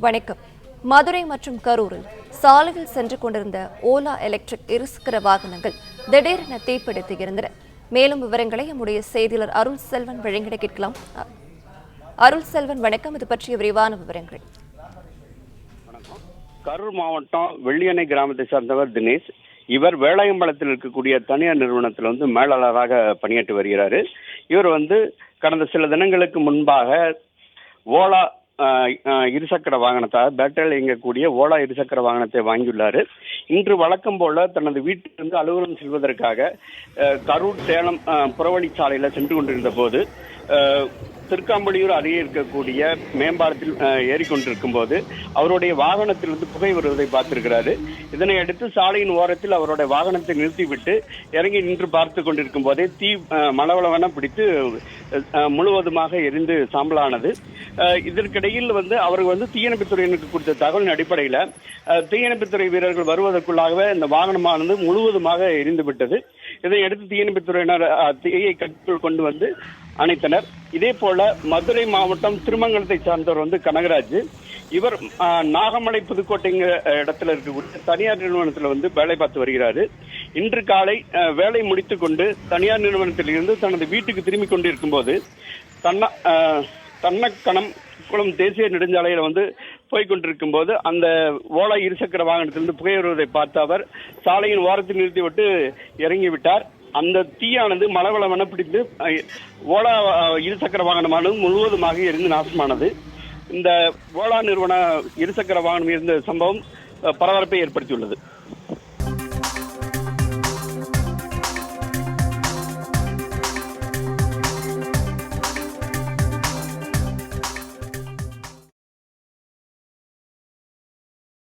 வணக்கம். மதுரை மற்றும் கரூரில் சாலையில் சென்று கொண்டிருந்த ஓலா எலக்ட்ரிக் இருசக்கர வாகனங்கள் திடீரென தீப்பிடித்து இருந்தன. மேலும் விவரங்களை நம்முடைய செய்தியாளர் அருள் செல்வன் வழங்கிட கேட்கலாம். அருள் செல்வன், வணக்கம். இது பற்றிய விரிவான விவரங்கள். கரூர் மாவட்டம் வெள்ளியணை கிராமத்தை சார்ந்தவர் தினேஷ். இவர் வேளாயம்பலத்தில் இருக்கக்கூடிய தனியார் நிறுவனத்தில் மேலாளராக பணியாற்றி வருகிறாரு. இவர் கடந்த சில தினங்களுக்கு முன்பாக ஓலா இருசக்கர வாகனத்தாக பேட்டரியில் இயங்கக்கூடிய ஓலா இருசக்கர வாகனத்தை வாங்கியுள்ளார். இன்று வழக்கம் போல தனது வீட்டிலிருந்து அலுவலகம் செல்வதற்காக கரூர் சேலம் புறவழிச்சாலையில் சென்று கொண்டிருந்த போது திருக்காம்படியூர் அருகே இருக்கக்கூடிய மேம்பாலத்தில் ஏறிக்கொண்டிருக்கும் போது அவருடைய வாகனத்திலிருந்து புகை வருவதை பார்த்திருக்கிறாரு. இதனை அடுத்து சாலையின் ஓரத்தில் அவருடைய வாகனத்தை நிறுத்திவிட்டு இறங்கி நின்று பார்த்து கொண்டிருக்கும் போதே தீ மளவளவென பிடித்து முழுவதுமாக எரிந்து சாம்பலானது. இதற்கிடையில் அவர் தீயணைப்புத்துறையினருக்கு கொடுத்த தகவலின் அடிப்படையில் தீயணைப்புத்துறை வீரர்கள் வருவதற்குள்ளாகவே இந்த வாகனமானது முழுவதுமாக எரிந்து விட்டது. இதையடுத்து தீயணைப்புத்துறையினர் தீயை கட்டுக்குள் கொண்டு அணைத்தனர். இதே போல மதுரை மாவட்டம் திருமங்கலத்தை சார்ந்தவர் கனகராஜ். இவர் நாகமலை புதுக்கோட்டைங்கிற இடத்துல இருக்கக்கூடிய தனியார் நிறுவனத்தில் வேலை பார்த்து வருகிறாரு. இன்று காலை வேலை முடித்துக் கொண்டு தனியார் நிறுவனத்தில் இருந்து தனது வீட்டுக்கு திரும்பி கொண்டிருக்கும் போது தன்னக்கணம் குளம் தேசிய நெடுஞ்சாலையில போய்கொண்டிருக்கும் போது அந்த ஓலா இருசக்கர வாகனத்திலிருந்து புகை வருவதை பார்த்து அவர் சாலையின் ஓரத்தில் நிறுத்திவிட்டு இறங்கிவிட்டார். அந்த தீயானது மளவளவென பிடித்து ஓலா இருசக்கர வாகனமானது முழுவதுமாக எரிந்து நாசமானது. இந்த ஓலா நிறுவன இருசக்கர வாகனம் இருந்த சம்பவம் பரபரப்பை ஏற்படுத்தியுள்ளது.